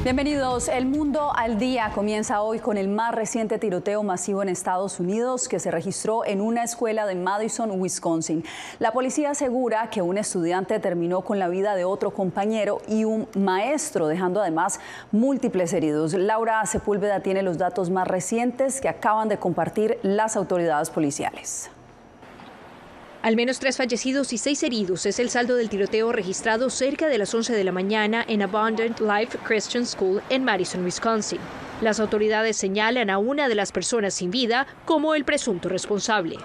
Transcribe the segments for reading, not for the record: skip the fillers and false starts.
Bienvenidos. El Mundo al Día comienza hoy con el más reciente tiroteo masivo en Estados Unidos que se registró en una escuela de Madison, Wisconsin. La policía asegura que un estudiante terminó con la vida de otro compañero y un maestro, dejando además múltiples heridos. Laura Sepúlveda tiene los datos más recientes que acaban de compartir las autoridades policiales. Al menos 3 fallecidos y 6 heridos es el saldo del tiroteo registrado cerca de las 11 de la mañana en Abundant Life Christian School en Madison, Wisconsin. Las autoridades señalan a una de las personas sin vida como el presunto responsable.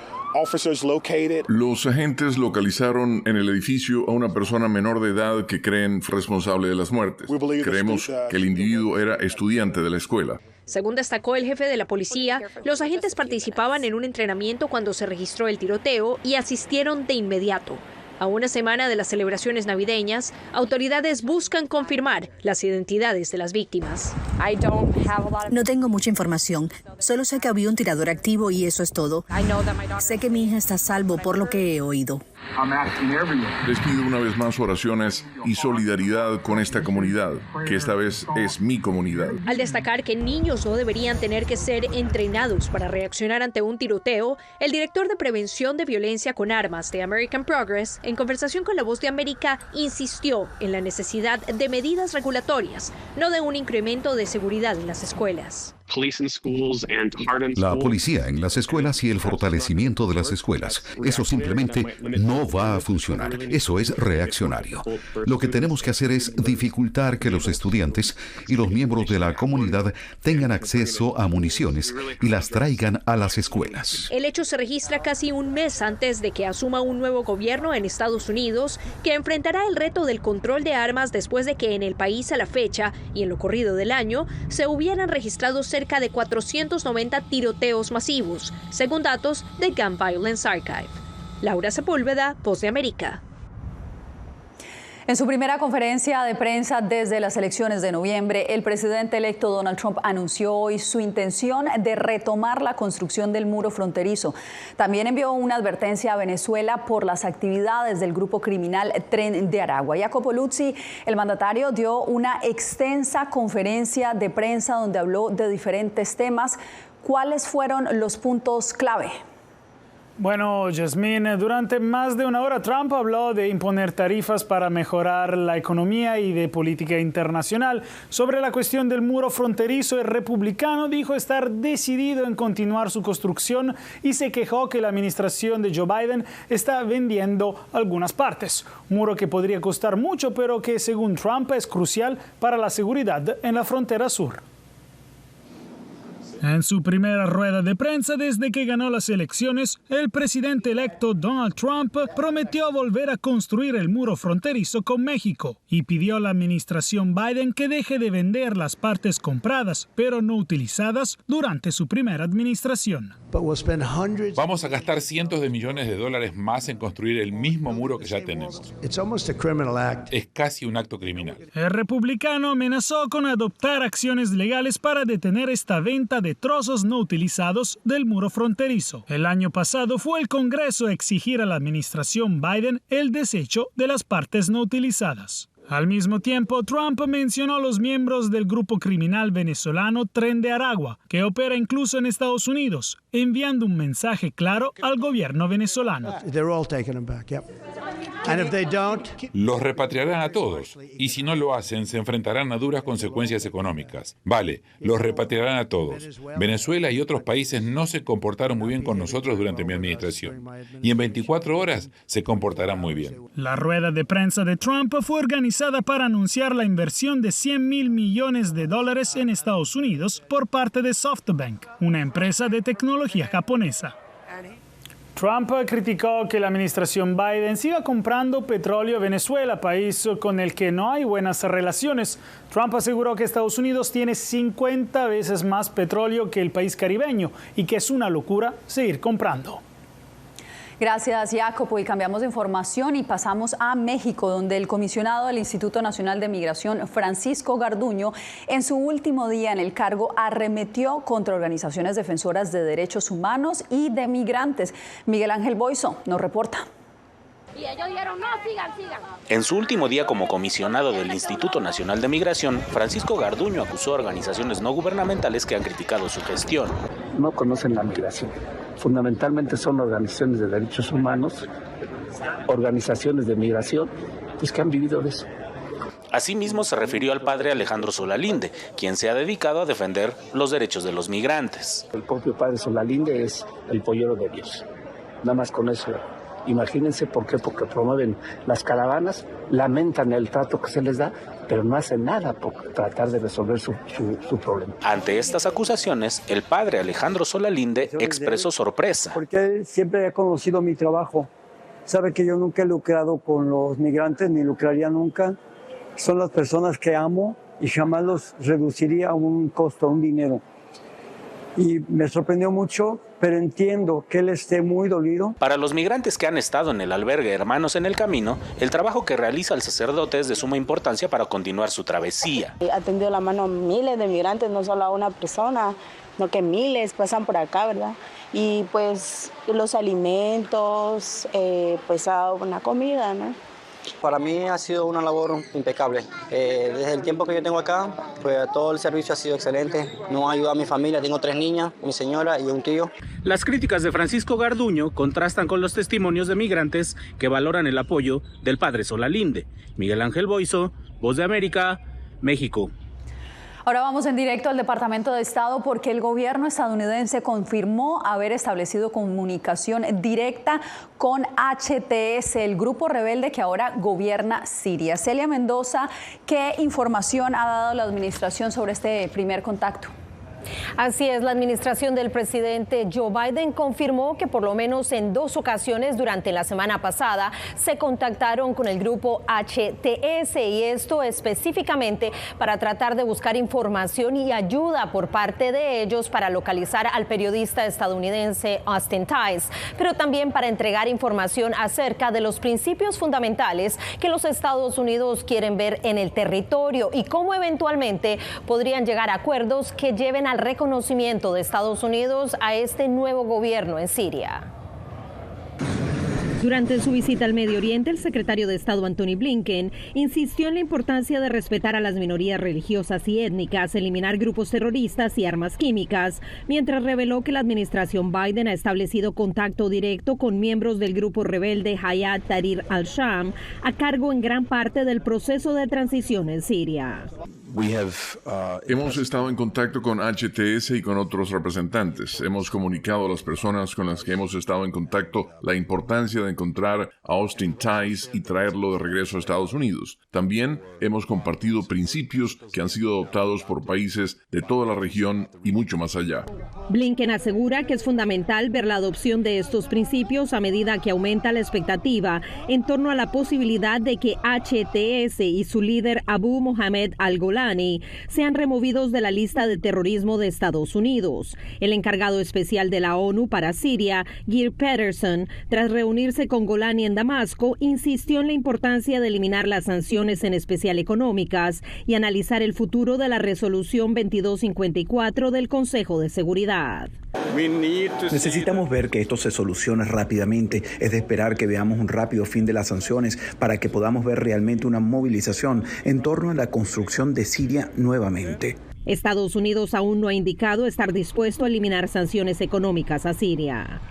Los agentes localizaron en el edificio a una persona menor de edad que creen responsable de las muertes. Creemos que el individuo era estudiante de la escuela. Según destacó el jefe de la policía, los agentes participaban en un entrenamiento cuando se registró el tiroteo y asistieron de inmediato. A una semana de las celebraciones navideñas, autoridades buscan confirmar las identidades de las víctimas. No tengo mucha información, solo sé que había un tirador activo y eso es todo. Sé que mi hija está a salvo por lo que he oído. Les pido una vez más oraciones y solidaridad con esta comunidad, que esta vez es mi comunidad. Al destacar que niños no deberían tener que ser entrenados para reaccionar ante un tiroteo, el director de Prevención de Violencia con Armas de American Progress, en conversación con La Voz de América, insistió en la necesidad de medidas regulatorias, no de un incremento de seguridad en las escuelas. La policía en las escuelas y el fortalecimiento de las escuelas. Eso simplemente no va a funcionar. Eso es reaccionario. Lo que tenemos que hacer es dificultar que los estudiantes y los miembros de la comunidad tengan acceso a municiones y las traigan a las escuelas. El hecho se registra casi un mes antes de que asuma un nuevo gobierno en Estados Unidos que enfrentará el reto del control de armas después de que en el país a la fecha y en lo corrido del año se hubieran registrado cerca de 490 tiroteos masivos, según datos de Gun Violence Archive. Laura Sepúlveda, Voz de América. En su primera conferencia de prensa desde las elecciones de noviembre, el presidente electo Donald Trump anunció hoy su intención de retomar la construcción del muro fronterizo. También envió una advertencia a Venezuela por las actividades del grupo criminal Tren de Aragua. Jacopo Luzzi, el mandatario, dio una extensa conferencia de prensa donde habló de diferentes temas. ¿Cuáles fueron los puntos clave? Bueno, Yasmín, durante más de una hora Trump habló de imponer tarifas para mejorar la economía y de política internacional. Sobre la cuestión del muro fronterizo, el republicano dijo estar decidido en continuar su construcción y se quejó que la administración de Joe Biden está vendiendo algunas partes. Un muro que podría costar mucho, pero que según Trump es crucial para la seguridad en la frontera sur. En su primera rueda de prensa desde que ganó las elecciones, el presidente electo Donald Trump prometió volver a construir el muro fronterizo con México y pidió a la administración Biden que deje de vender las partes compradas pero no utilizadas durante su primera administración. Vamos a gastar cientos de millones de dólares más en construir el mismo muro que ya tenemos. Es casi un acto criminal. El republicano amenazó con adoptar acciones legales para detener esta venta de trozos no utilizados del muro fronterizo. El año pasado fue el Congreso a exigir a la administración Biden el desecho de las partes no utilizadas. Al mismo tiempo, Trump mencionó a los miembros del grupo criminal venezolano Tren de Aragua, que opera incluso en Estados Unidos, enviando un mensaje claro al gobierno venezolano. Los repatriarán a todos, y si no lo hacen, se enfrentarán a duras consecuencias económicas. Vale, los repatriarán a todos. Venezuela y otros países no se comportaron muy bien con nosotros durante mi administración, y en 24 horas se comportarán muy bien. La rueda de prensa de Trump fue organizada para anunciar la inversión de $100,000 millones en Estados Unidos por parte de SoftBank, una empresa de tecnología japonesa. Trump criticó que la administración Biden siga comprando petróleo a Venezuela, país con el que no hay buenas relaciones. Trump aseguró que Estados Unidos tiene 50 veces más petróleo que el país caribeño y que es una locura seguir comprando. Gracias, Jacopo. Y cambiamos de información y pasamos a México, donde el comisionado del Instituto Nacional de Migración, Francisco Garduño, en su último día en el cargo, arremetió contra organizaciones defensoras de derechos humanos y de migrantes. Miguel Ángel Boiso nos reporta. Y ellos dijeron, no, sigan. En su último día como comisionado del Instituto Nacional de Migración, Francisco Garduño acusó a organizaciones no gubernamentales que han criticado su gestión. No conocen la migración. Fundamentalmente son organizaciones de derechos humanos, organizaciones de migración, pues que han vivido de eso. Asimismo se refirió al padre Alejandro Solalinde, quien se ha dedicado a defender los derechos de los migrantes. El propio padre Solalinde es el pollero de Dios. Nada más con eso. Imagínense por qué, porque promueven las caravanas, lamentan el trato que se les da, pero no hacen nada por tratar de resolver su problema. Ante estas acusaciones, el padre Alejandro Solalinde expresó sorpresa. Porque él siempre ha conocido mi trabajo. Sabe que yo nunca he lucrado con los migrantes, ni lucraría nunca. Son las personas que amo y jamás los reduciría a un costo, a un dinero. Y me sorprendió mucho, pero entiendo que él esté muy dolido. Para los migrantes que han estado en el albergue Hermanos en el Camino, el trabajo que realiza el sacerdote es de suma importancia para continuar su travesía. Ha tendido la mano a miles de migrantes, no solo a una persona, sino que miles pasan por acá, ¿verdad? Y pues los alimentos, pues ha dado una comida, ¿no? Para mí ha sido una labor impecable. Desde el tiempo que yo tengo acá, pues todo el servicio ha sido excelente. Nos ha ayudado a mi familia, tengo 3 niñas, mi señora y un tío. Las críticas de Francisco Garduño contrastan con los testimonios de migrantes que valoran el apoyo del padre Solalinde. Miguel Ángel Boiso, Voz de América, México. Ahora vamos en directo al Departamento de Estado porque el gobierno estadounidense confirmó haber establecido comunicación directa con HTS, el grupo rebelde que ahora gobierna Siria. Celia Mendoza, ¿qué información ha dado la administración sobre este primer contacto? Así es, la administración del presidente Joe Biden confirmó que por lo menos en 2 ocasiones durante la semana pasada se contactaron con el grupo HTS y esto específicamente para tratar de buscar información y ayuda por parte de ellos para localizar al periodista estadounidense Austin Tice, pero también para entregar información acerca de los principios fundamentales que los Estados Unidos quieren ver en el territorio y cómo eventualmente podrían llegar a acuerdos que lleven al reconocimiento de Estados Unidos a este nuevo gobierno en Siria. Durante su visita al Medio Oriente, el secretario de Estado Antony Blinken insistió en la importancia de respetar a las minorías religiosas y étnicas, eliminar grupos terroristas y armas químicas, mientras reveló que la administración Biden ha establecido contacto directo con miembros del grupo rebelde Hayat Tahrir al-Sham, a cargo en gran parte del proceso de transición en Siria. Hemos estado en contacto con HTS y con otros representantes. Hemos comunicado a las personas con las que hemos estado en contacto la importancia de encontrar a Austin Tice y traerlo de regreso a Estados Unidos. También hemos compartido principios que han sido adoptados por países de toda la región y mucho más allá. Blinken asegura que es fundamental ver la adopción de estos principios a medida que aumenta la expectativa en torno a la posibilidad de que HTS y su líder Abu Mohammed al-Golani sean removidos de la lista de terrorismo de Estados Unidos. El encargado especial de la ONU para Siria, Geir Pedersen, tras reunirse con Golani en Damasco, insistió en la importancia de eliminar las sanciones, en especial económicas, y analizar el futuro de la resolución 2254 del Consejo de Seguridad. Necesitamos ver que esto se solucione rápidamente. Es de esperar que veamos un rápido fin de las sanciones para que podamos ver realmente una movilización en torno a la construcción de Siria nuevamente. Estados Unidos aún no ha indicado estar dispuesto a eliminar sanciones económicas a Siria.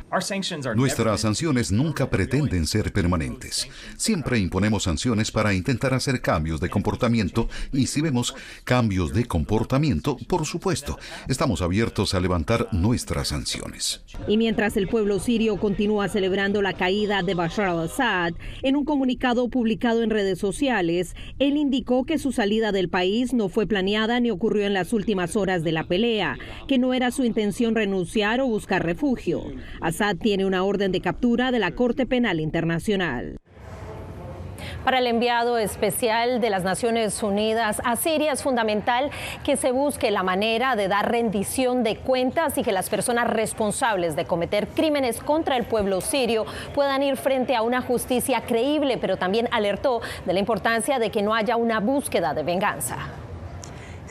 Nuestras sanciones nunca pretenden ser permanentes. Siempre imponemos sanciones para intentar hacer cambios de comportamiento y si vemos cambios de comportamiento, por supuesto, estamos abiertos a levantar nuestras sanciones. Y mientras el pueblo sirio continúa celebrando la caída de Bashar al-Assad, en un comunicado publicado en redes sociales, él indicó que su salida del país no fue planeada ni ocurrió en las últimas horas de la pelea, que no era su intención renunciar o buscar refugio. Assad tiene una orden de captura de la Corte Penal Internacional. Para el enviado especial de las Naciones Unidas a Siria es fundamental que se busque la manera de dar rendición de cuentas y que las personas responsables de cometer crímenes contra el pueblo sirio puedan ir frente a una justicia creíble, pero también alertó de la importancia de que no haya una búsqueda de venganza.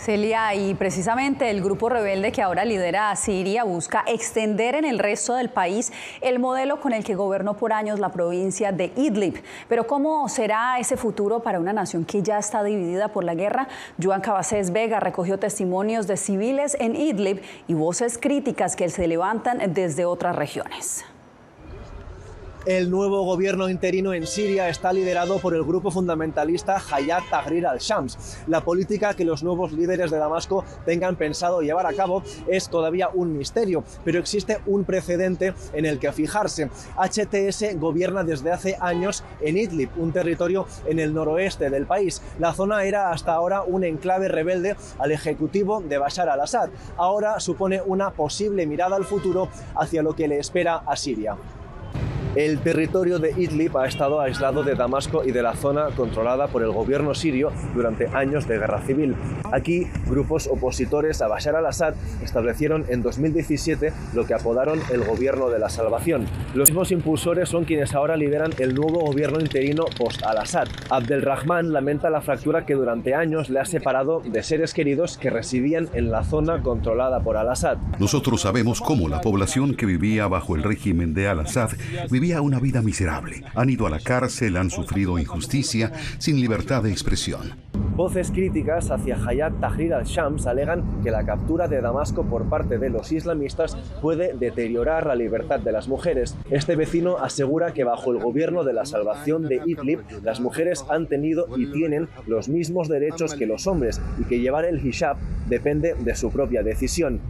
Celia, y precisamente el grupo rebelde que ahora lidera a Siria busca extender en el resto del país el modelo con el que gobernó por años la provincia de Idlib. Pero ¿cómo será ese futuro para una nación que ya está dividida por la guerra? Joan Cabasés Vega recogió testimonios de civiles en Idlib y voces críticas que se levantan desde otras regiones. El nuevo gobierno interino en Siria está liderado por el grupo fundamentalista Hayat Tahrir al-Shams. La política que los nuevos líderes de Damasco tengan pensado llevar a cabo es todavía un misterio, pero existe un precedente en el que fijarse. HTS gobierna desde hace años en Idlib, un territorio en el noroeste del país. La zona era hasta ahora un enclave rebelde al ejecutivo de Bashar al-Assad. Ahora supone una posible mirada al futuro hacia lo que le espera a Siria. El territorio de Idlib ha estado aislado de Damasco y de la zona controlada por el gobierno sirio durante años de guerra civil. Aquí, grupos opositores a Bashar al-Assad establecieron en 2017 lo que apodaron el Gobierno de la Salvación. Los mismos impulsores son quienes ahora lideran el nuevo gobierno interino post-al-Assad. Abdelrahman lamenta la fractura que durante años le ha separado de seres queridos que residían en la zona controlada por al-Assad. Nosotros sabemos cómo la población que vivía bajo el régimen de al-Assad vivía una vida miserable. Han ido a la cárcel, han sufrido injusticia, sin libertad de expresión. Voces críticas hacia Hayat Tahrir al-Shams alegan que la captura de Damasco por parte de los islamistas puede deteriorar la libertad de las mujeres. Este vecino asegura que bajo el gobierno de la salvación de Idlib, las mujeres han tenido y tienen los mismos derechos que los hombres y que llevar el hijab depende de su propia decisión.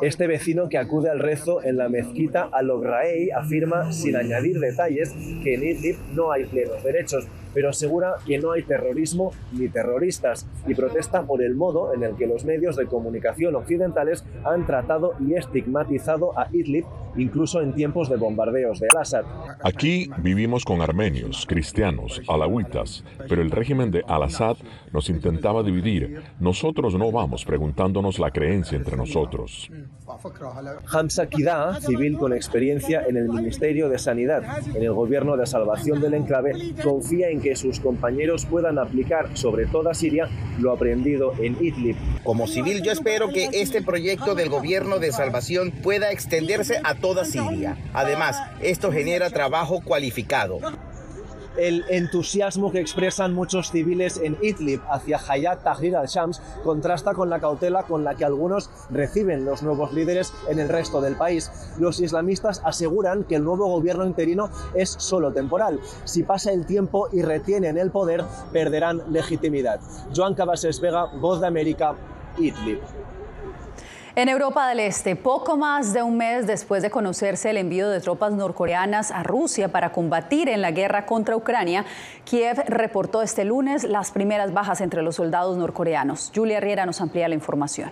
Este vecino, que acude al rezo en la mezquita Al-Ograei, afirma sin añadir detalles que en Idlib no hay plenos derechos, pero asegura que no hay terrorismo ni terroristas y protesta por el modo en el que los medios de comunicación occidentales han tratado y estigmatizado a Idlib, incluso en tiempos de bombardeos de al-Assad. Aquí vivimos con armenios, cristianos, alawitas, pero el régimen de al-Assad nos intentaba dividir. Nosotros no vamos preguntándonos la creencia entre nosotros. Hamza Kida, civil con experiencia en el Ministerio de Sanidad, en el gobierno de salvación del enclave, confía en que sus compañeros puedan aplicar sobre toda Siria lo aprendido en Idlib. Como civil, yo espero que este proyecto del gobierno de salvación pueda extenderse a toda Siria. Además, esto genera trabajo cualificado. El entusiasmo que expresan muchos civiles en Idlib hacia Hayat Tahrir al-Shams contrasta con la cautela con la que algunos reciben los nuevos líderes en el resto del país. Los islamistas aseguran que el nuevo gobierno interino es solo temporal. Si pasa el tiempo y retienen el poder, perderán legitimidad. Joan Cabasés Vega, Voz de América, Idlib. En Europa del Este, poco más de un mes después de conocerse el envío de tropas norcoreanas a Rusia para combatir en la guerra contra Ucrania, Kiev reportó este lunes las primeras bajas entre los soldados norcoreanos. Julia Riera nos amplía la información.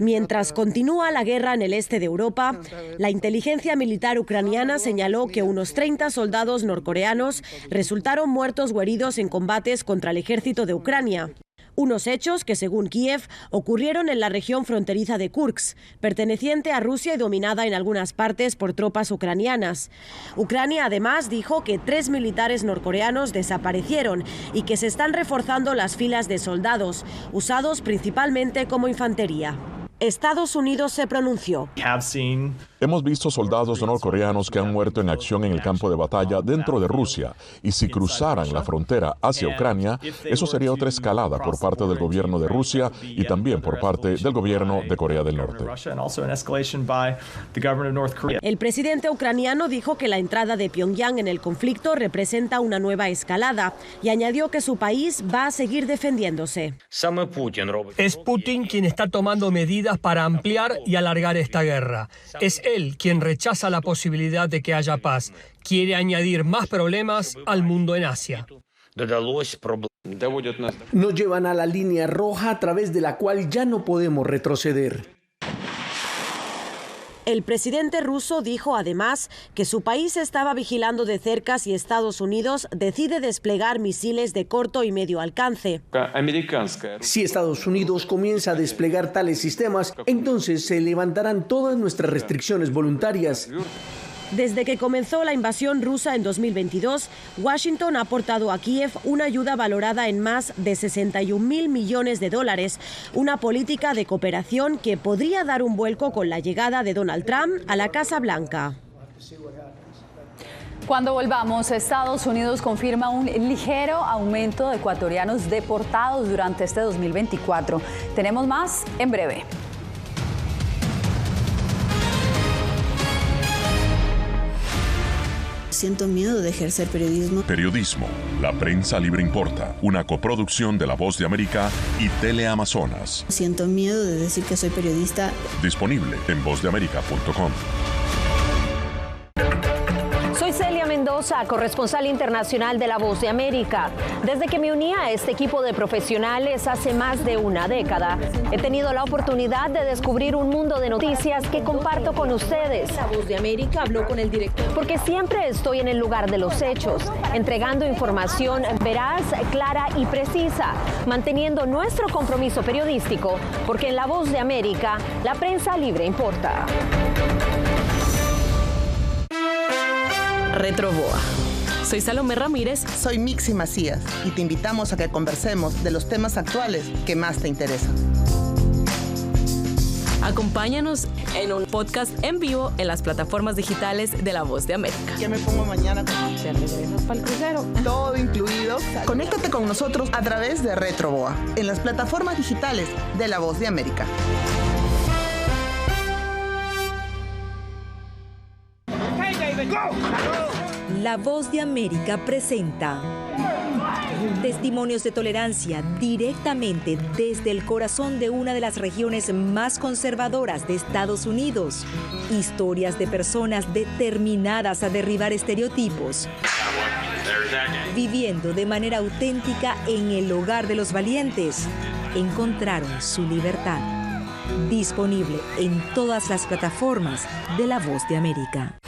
Mientras continúa la guerra en el este de Europa, la inteligencia militar ucraniana señaló que unos 30 soldados norcoreanos resultaron muertos o heridos en combates contra el ejército de Ucrania. Unos hechos que, según Kiev, ocurrieron en la región fronteriza de Kursk, perteneciente a Rusia y dominada en algunas partes por tropas ucranianas. Ucrania además dijo que 3 militares norcoreanos desaparecieron y que se están reforzando las filas de soldados, usados principalmente como infantería. Estados Unidos se pronunció. Hemos visto soldados norcoreanos que han muerto en acción en el campo de batalla dentro de Rusia, y si cruzaran la frontera hacia Ucrania, eso sería otra escalada por parte del gobierno de Rusia y también por parte del gobierno de Corea del Norte. El presidente ucraniano dijo que la entrada de Pyongyang en el conflicto representa una nueva escalada y añadió que su país va a seguir defendiéndose. Es Putin quien está tomando medidas para ampliar y alargar esta guerra. Es él quien rechaza la posibilidad de que haya paz. Quiere añadir más problemas al mundo en Asia. Nos llevan a la línea roja a través de la cual ya no podemos retroceder. El presidente ruso dijo además que su país estaba vigilando de cerca si Estados Unidos decide desplegar misiles de corto y medio alcance. Si Estados Unidos comienza a desplegar tales sistemas, entonces se levantarán todas nuestras restricciones voluntarias. Desde que comenzó la invasión rusa en 2022, Washington ha aportado a Kiev una ayuda valorada en más de $61.000 millones, una política de cooperación que podría dar un vuelco con la llegada de Donald Trump a la Casa Blanca. Cuando volvamos, Estados Unidos confirma un ligero aumento de ecuatorianos deportados durante este 2024. Tenemos más en breve. Siento miedo de ejercer periodismo. Periodismo. La prensa libre importa. Una coproducción de La Voz de América y Teleamazonas. Siento miedo de decir que soy periodista. Disponible en vozdeamerica.com. Soy Celia Mendoza, corresponsal internacional de La Voz de América. Desde que me uní a este equipo de profesionales hace más de una década, he tenido la oportunidad de descubrir un mundo de noticias que comparto con ustedes. La Voz de América habló con el director. Porque siempre estoy en el lugar de los hechos, entregando información veraz, clara y precisa, manteniendo nuestro compromiso periodístico, porque en La Voz de América, la prensa libre importa. Retroboa. Soy Salomé Ramírez. Soy Mixi Macías y te invitamos a que conversemos de los temas actuales que más te interesan. Acompáñanos en un podcast en vivo en las plataformas digitales de La Voz de América. ¿Qué me pongo mañana? ¿Te regresas para el crucero? Todo incluido. Conéctate con nosotros a través de Retroboa en las plataformas digitales de La Voz de América. La Voz de América presenta testimonios de tolerancia directamente desde el corazón de una de las regiones más conservadoras de Estados Unidos. Historias de personas determinadas a derribar estereotipos, viviendo de manera auténtica en el hogar de los valientes. Encontraron su libertad. Disponible en todas las plataformas de La Voz de América.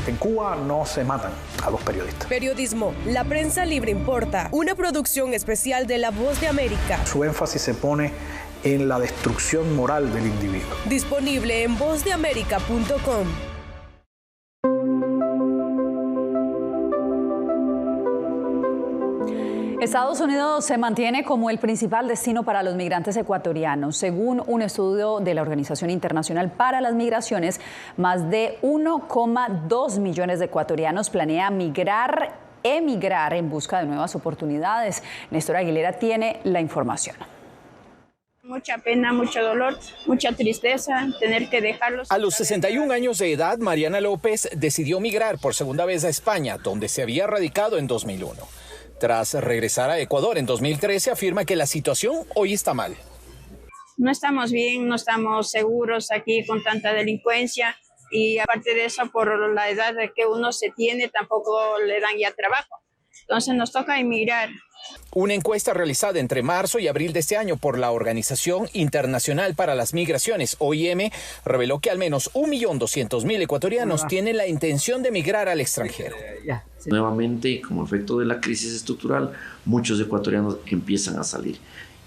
En Cuba no se matan a los periodistas. Periodismo, la prensa libre importa. Una producción especial de La Voz de América. Su énfasis se pone en la destrucción moral del individuo. Disponible en vozdeamerica.com. Estados Unidos se mantiene como el principal destino para los migrantes ecuatorianos. Según un estudio de la Organización Internacional para las Migraciones, más de 1,2 millones de ecuatorianos planean emigrar en busca de nuevas oportunidades. Néstor Aguilera tiene la información. Mucha pena, mucho dolor, mucha tristeza, tener que dejarlos. A los 61 años de edad, Mariana López decidió migrar por segunda vez a España, donde se había radicado en 2001. Tras regresar a Ecuador en 2013, afirma que la situación hoy está mal. No estamos bien, no estamos seguros aquí con tanta delincuencia y aparte de eso, por la edad que uno se tiene, tampoco le dan ya trabajo. Entonces nos toca emigrar. Una encuesta realizada entre marzo y abril de este año por la Organización Internacional para las Migraciones, OIM, reveló que al menos 1.200.000 ecuatorianos tienen la intención de migrar al extranjero. Nuevamente, como efecto de la crisis estructural, muchos ecuatorianos empiezan a salir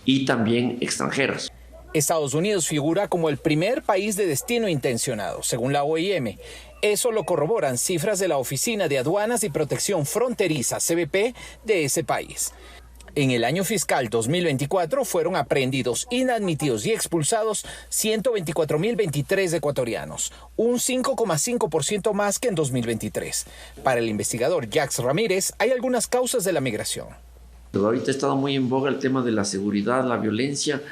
y también extranjeros. Estados Unidos figura como el primer país de destino intencionado, según la OIM. Eso lo corroboran cifras de la Oficina de Aduanas y Protección Fronteriza, CBP, de ese país. En el año fiscal 2024 fueron aprehendidos, inadmitidos y expulsados 124.023 ecuatorianos, un 5,5% más que en 2023. Para el investigador Jax Ramírez, hay algunas causas de la migración. Ahorita ha estado muy en boga el tema de la seguridad, la violencia,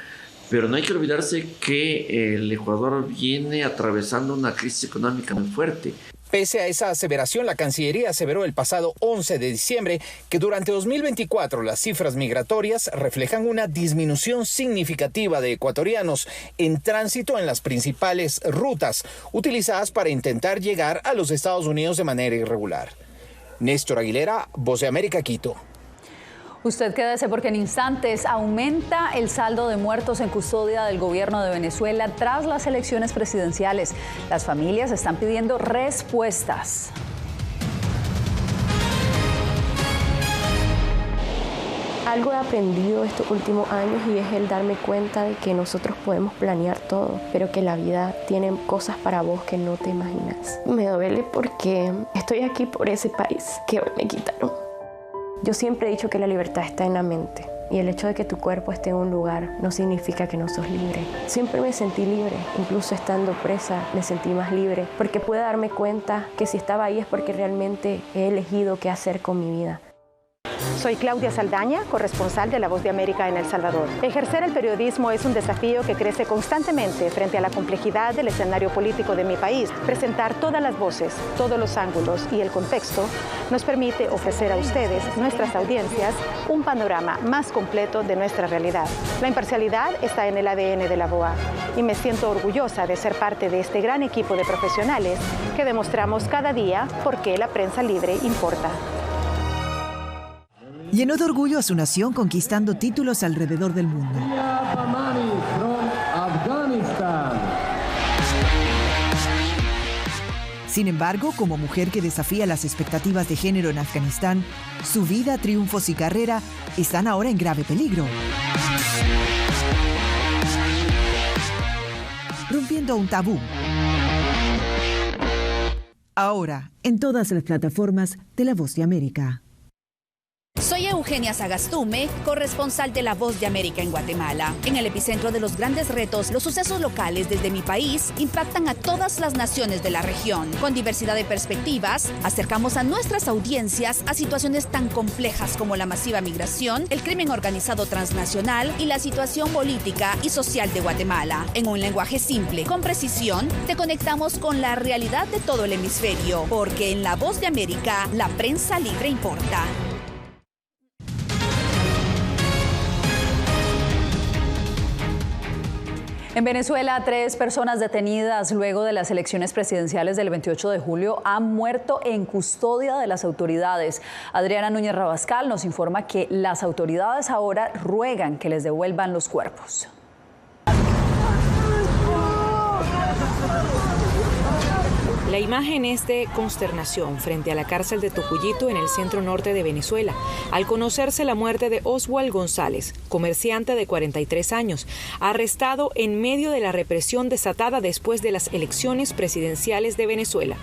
pero no hay que olvidarse que el Ecuador viene atravesando una crisis económica muy fuerte. Pese a esa aseveración, la Cancillería aseveró el pasado 11 de diciembre que durante 2024 las cifras migratorias reflejan una disminución significativa de ecuatorianos en tránsito en las principales rutas utilizadas para intentar llegar a los Estados Unidos de manera irregular. Néstor Aguilera, Voz de América, Quito. Usted quédese porque en instantes aumenta el saldo de muertos en custodia del gobierno de Venezuela tras las elecciones presidenciales. Las familias están pidiendo respuestas. Algo he aprendido estos últimos años y es el darme cuenta de que nosotros podemos planear todo, pero que la vida tiene cosas para vos que no te imaginas. Me duele porque estoy aquí por ese país que hoy me quitaron. Yo siempre he dicho que la libertad está en la mente. Y el hecho de que tu cuerpo esté en un lugar no significa que no sos libre. Siempre me sentí libre, incluso estando presa me sentí más libre, porque pude darme cuenta que si estaba ahí es porque realmente he elegido qué hacer con mi vida. Soy Claudia Saldaña, corresponsal de La Voz de América en El Salvador. Ejercer el periodismo es un desafío que crece constantemente frente a la complejidad del escenario político de mi país. Presentar todas las voces, todos los ángulos y el contexto nos permite ofrecer a ustedes, nuestras audiencias, un panorama más completo de nuestra realidad. La imparcialidad está en el ADN de la VOA y me siento orgullosa de ser parte de este gran equipo de profesionales que demostramos cada día por qué la prensa libre importa. Llenó de orgullo a su nación conquistando títulos alrededor del mundo. Sin embargo, como mujer que desafía las expectativas de género en Afganistán, su vida, triunfos y carrera están ahora en grave peligro. Rompiendo un tabú. Ahora, en todas las plataformas de La Voz de América. Soy Eugenia Sagastume, corresponsal de La Voz de América en Guatemala. En el epicentro de los grandes retos, los sucesos locales desde mi país impactan a todas las naciones de la región. Con diversidad de perspectivas, acercamos a nuestras audiencias a situaciones tan complejas como la masiva migración, el crimen organizado transnacional y la situación política y social de Guatemala. En un lenguaje simple, con precisión, te conectamos con la realidad de todo el hemisferio, porque en La Voz de América, la prensa libre importa. En Venezuela, 3 personas detenidas luego de las elecciones presidenciales del 28 de julio han muerto en custodia de las autoridades. Adriana Núñez Rabascal nos informa que las autoridades ahora ruegan que les devuelvan los cuerpos. La imagen es de consternación frente a la cárcel de Tocuyito en el centro norte de Venezuela, al conocerse la muerte de Oswald González, comerciante de 43 años, arrestado en medio de la represión desatada después de las elecciones presidenciales de Venezuela.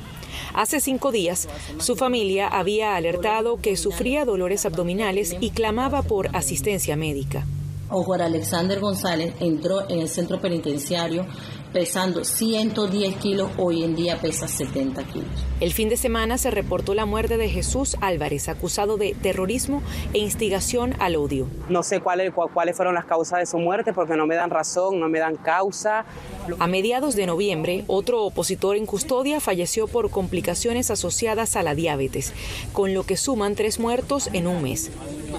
Hace 5 días, su familia había alertado que sufría dolores abdominales y clamaba por asistencia médica. Oswald Alexander González entró en el centro penitenciario pesando 110 kilos, hoy en día pesa 70 kilos. El fin de semana se reportó la muerte de Jesús Álvarez, acusado de terrorismo e instigación al odio. No sé cuáles fueron las causas de su muerte porque no me dan razón, no me dan causa. A mediados de noviembre, otro opositor en custodia falleció por complicaciones asociadas a la diabetes, con lo que suman 3 muertos en un mes.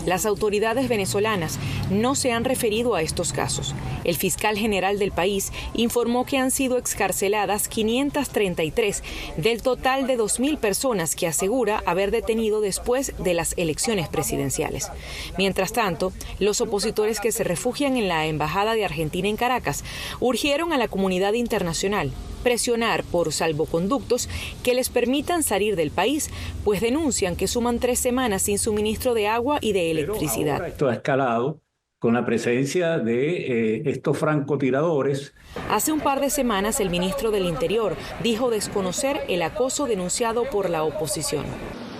Las autoridades venezolanas no se han referido a estos casos. El fiscal general del país informó que han sido excarceladas 533 del total de 2.000 personas que asegura haber detenido después de las elecciones presidenciales. Mientras tanto, los opositores que se refugian en la Embajada de Argentina en Caracas urgieron a la comunidad internacional presionar por salvoconductos que les permitan salir del país, pues denuncian que suman 3 semanas sin suministro de agua y de electricidad. Ahora esto ha escalado con la presencia de estos francotiradores. Hace un par de semanas el ministro del Interior dijo desconocer el acoso denunciado por la oposición.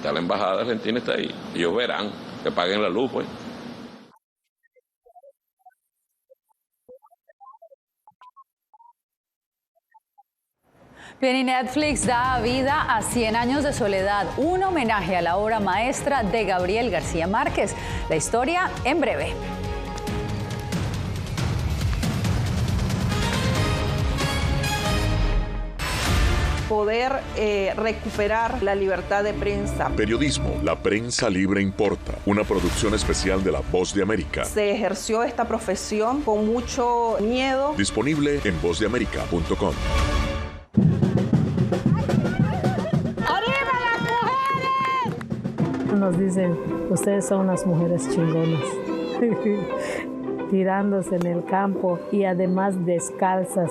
Ya la embajada argentina está ahí, ellos verán que paguen la luz, pues. Bien, y Netflix da vida a 100 años de soledad, un homenaje a la obra maestra de Gabriel García Márquez. La historia en breve. Poder recuperar la libertad de prensa. Periodismo, la prensa libre importa. Una producción especial de La Voz de América. Se ejerció esta profesión con mucho miedo. Disponible en vozdeamerica.com. Nos dicen, ustedes son unas mujeres chingonas, tirándose en el campo y además descalzas.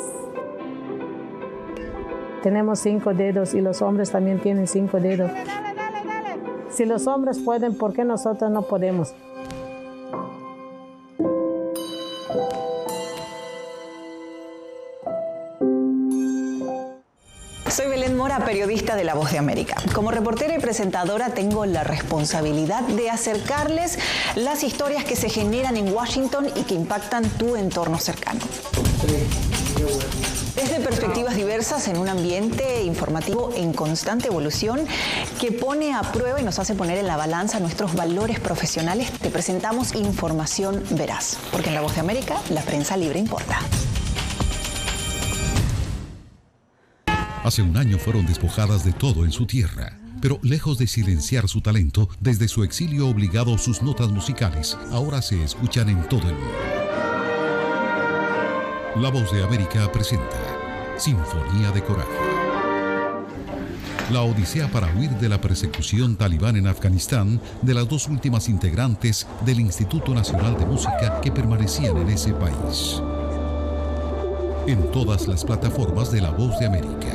Tenemos 5 dedos y los hombres también tienen 5 dedos. Si los hombres pueden, ¿por qué nosotros no podemos? Bárbara, periodista de La Voz de América. Como reportera y presentadora tengo la responsabilidad de acercarles las historias que se generan en Washington y que impactan tu entorno cercano. Desde perspectivas diversas en un ambiente informativo en constante evolución que pone a prueba y nos hace poner en la balanza nuestros valores profesionales, te presentamos información veraz. Porque en La Voz de América, la prensa libre importa. Hace un año fueron despojadas de todo en su tierra, pero lejos de silenciar su talento, desde su exilio obligado sus notas musicales ahora se escuchan en todo el mundo. La Voz de América presenta Sinfonía de Coraje. La odisea para huir de la persecución talibán en Afganistán de las dos últimas integrantes del Instituto Nacional de Música que permanecían en ese país. En todas las plataformas de La Voz de América.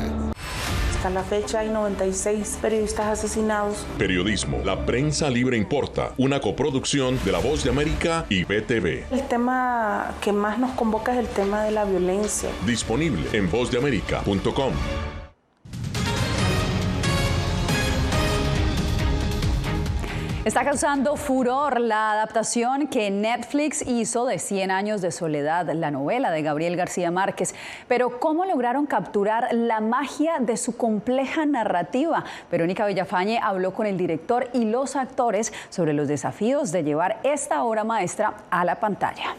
Hasta la fecha hay 96 periodistas asesinados. Periodismo, la prensa libre importa, una coproducción de La Voz de América y BTV. El tema que más nos convoca es el tema de la violencia. Disponible en vozdeamerica.com. Está causando furor la adaptación que Netflix hizo de 100 años de soledad, la novela de Gabriel García Márquez. Pero ¿cómo lograron capturar la magia de su compleja narrativa? Verónica Villafañe habló con el director y los actores sobre los desafíos de llevar esta obra maestra a la pantalla.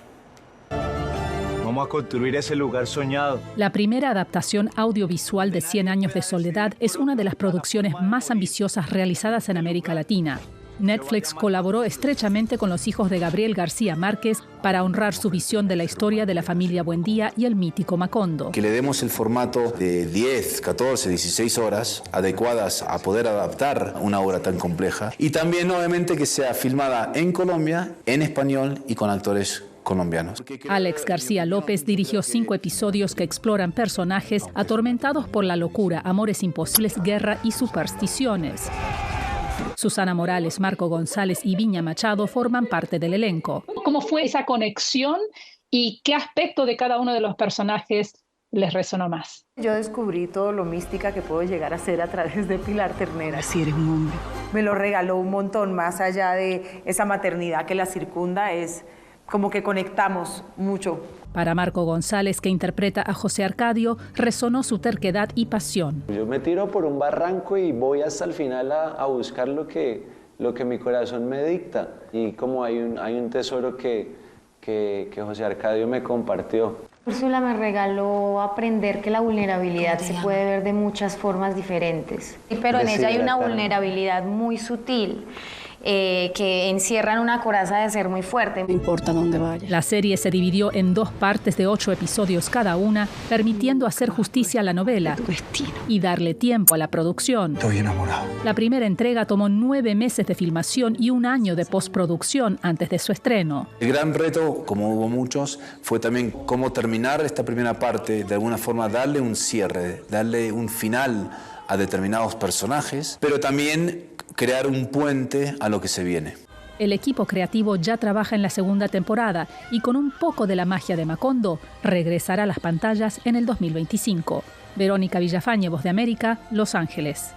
Vamos a construir ese lugar soñado. La primera adaptación audiovisual de 100 años de soledad es una de las producciones más ambiciosas realizadas en América Latina. Netflix colaboró estrechamente con los hijos de Gabriel García Márquez para honrar su visión de la historia de la familia Buendía y el mítico Macondo. Que le demos el formato de 10, 14, 16 horas adecuadas a poder adaptar una obra tan compleja. Y también, obviamente, que sea filmada en Colombia, en español y con actores colombianos. Alex García López dirigió 5 episodios que exploran personajes atormentados por la locura, amores imposibles, guerra y supersticiones. Susana Morales, Marco González y Viña Machado forman parte del elenco. ¿Cómo fue esa conexión y qué aspecto de cada uno de los personajes les resonó más? Yo descubrí todo lo mística que puedo llegar a ser a través de Pilar Ternera. Si eres un hombre. Me lo regaló un montón, más allá de esa maternidad que la circunda, es como que conectamos mucho. Para Marco González, que interpreta a José Arcadio, resonó su terquedad y pasión. Yo me tiro por un barranco y voy hasta el final a buscar lo que mi corazón me dicta. Y como hay un tesoro que José Arcadio me compartió. Úrsula me regaló aprender que la vulnerabilidad se puede ver de muchas formas diferentes. Pero en ella hay una vulnerabilidad muy sutil. Que encierran una coraza de ser muy fuerte. No importa dónde vaya. La serie se dividió en 2 partes de 8 episodios cada una, permitiendo hacer justicia a la novela y darle tiempo a la producción. Estoy enamorado. La primera entrega tomó 9 meses de filmación y 1 año de postproducción antes de su estreno. El gran reto, como hubo muchos, fue también cómo terminar esta primera parte, de alguna forma darle un cierre, darle un final a determinados personajes, pero también crear un puente a lo que se viene. El equipo creativo ya trabaja en la segunda temporada y con un poco de la magia de Macondo regresará a las pantallas en el 2025. Verónica Villafañe, Voz de América, Los Ángeles.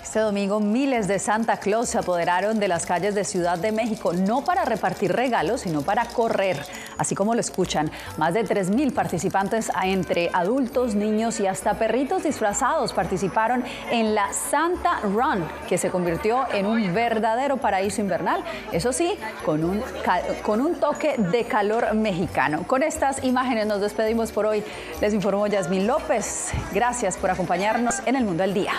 Este domingo miles de Santa Claus se apoderaron de las calles de Ciudad de México, no para repartir regalos, sino para correr. Así como lo escuchan, más de 3,000 participantes entre adultos, niños y hasta perritos disfrazados participaron en la Santa Run, que se convirtió en un verdadero paraíso invernal. Eso sí, con un toque de calor mexicano. Con estas imágenes nos despedimos por hoy. Les informó Yasmín López. Gracias por acompañarnos en El Mundo al Día.